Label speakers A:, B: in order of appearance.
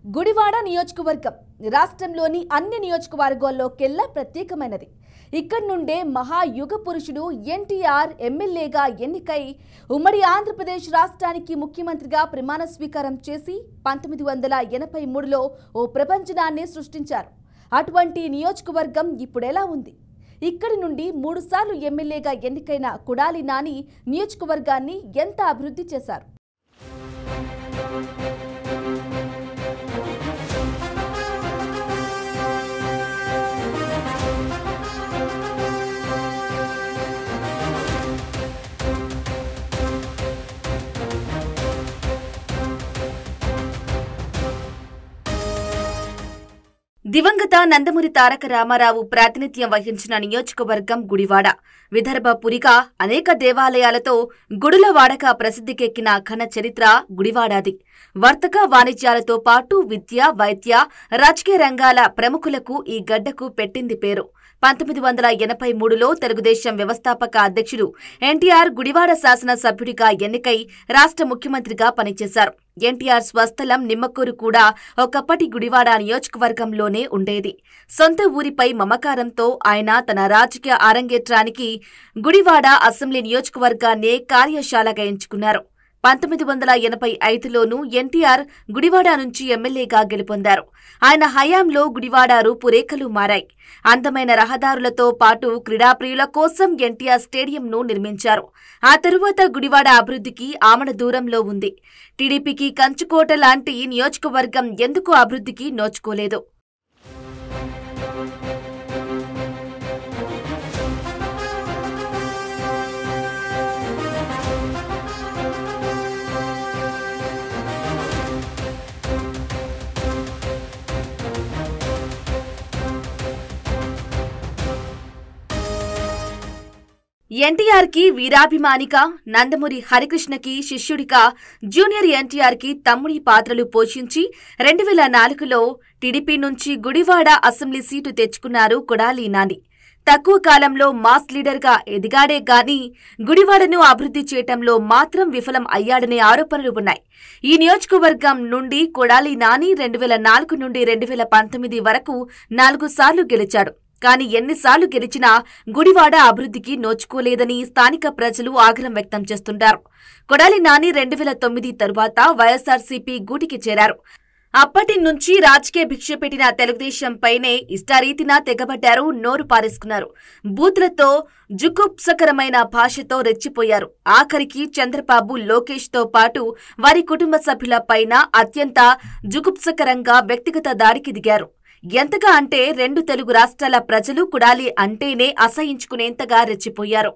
A: గుడివాడ నియోజకవర్గం రాష్ట్రంలోని అన్ని నియోజకవర్గాల్లోకెల్లా ప్రత్యేకమైనది. ఇక్కడి నుండే మహాయుగ పురుషుడు ఎన్టీఆర్ ఎమ్మెల్యేగా ఎన్నికై ఉమ్మడి ఆంధ్రప్రదేశ్ రాష్ట్రానికి ముఖ్యమంత్రిగా ప్రమాణ స్వీకారం చేసి 1983లో ఓ ప్రపంచనాన్ని సృష్టించారు. అటువంటి నియోజకవర్గం ఇప్పుడెలా ఉంది? ఇక్కడి నుండి 3 సార్లు ఎమ్మెల్యేగా ఎన్నికైన కొడాలి నాని నియోజకవర్గాన్ని ఎంత అభివృద్ధి చేశారు? దివంగత నందమూరి తారక రామారావు ప్రాతినిధ్యం వహించిన నియోజకవర్గం గుడివాడ. విదర్భపురిగా అనేక దేవాలయాలతో గుడుల వాడక ప్రసిద్ధికెక్కిన ఘన చరిత్ర గుడివాడాది. వర్తక వాణిజ్యాలతో పాటు విద్య, వైద్య, రాజకీయ రంగాల ప్రముఖులకు ఈ గడ్డకు పెట్టింది పేరు. 1983లో తెలుగుదేశం వ్యవస్థాపక అధ్యక్షుడు ఎన్టీఆర్ గుడివాడ శాసన సభ్యుడిగా ఎన్నికై రాష్ట్ర ముఖ్యమంత్రిగా పనిచేశారు. ఎన్టీఆర్ స్వస్థలం నిమ్మకూరు కూడా ఒకప్పటి గుడివాడ నియోజకవర్గంలోనే ఉండేది. సొంత ఊరిపై మమకారంతో ఆయన తన రాజకీయ అరంగేట్రానికి గుడివాడ అసెంబ్లీ నియోజకవర్గాన్నే కార్యశాలగా ఎంచుకున్నారు. 1985లోనూ ఎన్టీఆర్ గుడివాడ నుంచి ఎమ్మెల్యేగా గెలుపొందారు. ఆయన హయాంలో గుడివాడ రూపురేఖలు మారాయి. అందమైన రహదారులతో పాటు క్రీడాప్రియుల కోసం ఎన్టీఆర్ స్టేడియంను నిర్మించారు. ఆ తరువాత గుడివాడ అభివృద్ధికి ఆమడ దూరంలో ఉంది. టీడీపీకి కంచుకోట లాంటి నియోజకవర్గం ఎందుకు అభివృద్ధికి నోచుకోలేదు? ఎన్టీఆర్ కి వీరాభిమానిగా, నందమూరి హరికృష్ణకి శిష్యుడిగా, జూనియర్ ఎన్టీఆర్ కి తమ్ముడి పాత్రలు పోషించి 2004లో టీడీపీ నుంచి గుడివాడ అసెంబ్లీ సీటు తెచ్చుకున్నారు కొడాలి నాని. తక్కువ కాలంలో మాస్ లీడర్గా ఎదిగాడే గాని గుడివాడను అభివృద్ధి చేయటంలో మాత్రం విఫలం అయ్యాడనే ఆరోపణలు ఉన్నాయి. ఈ నియోజకవర్గం నుండి కొడాలి నాని 2004 నుండి 2019 వరకు 4 సార్లు గెలిచాడు. కానీ ఎన్నిసార్లు గెలిచినా గుడివాడ అభివృద్ధికి నోచుకోలేదని స్థానిక ప్రజలు ఆగ్రహం వ్యక్తం చేస్తుంటారు. కొడాలి నాని 2009 తరువాత వైఎస్ఆర్సీపీ గూటికి చేరారు. అప్పటి నుంచి రాజకీయ భిక్ష పెట్టిన తెలుగుదేశంపైనే ఇష్టారీతిన తెగబడ్డారు, నోరు పారేసుకున్నారు. బూతులతో, జుగుప్సకరమైన భాషతో రెచ్చిపోయారు. ఆఖరికి చంద్రబాబు, లోకేష్ తో పాటు వారి కుటుంబ సభ్యులపైన అత్యంత జుగుప్సకరంగా వ్యక్తిగత దాడికి దిగారు. ఎంతగా అంటే 2 తెలుగు రాష్ట్రాల ప్రజలు కొడాలి అంటేనే అసహించుకునేంతగా రెచ్చిపోయారు.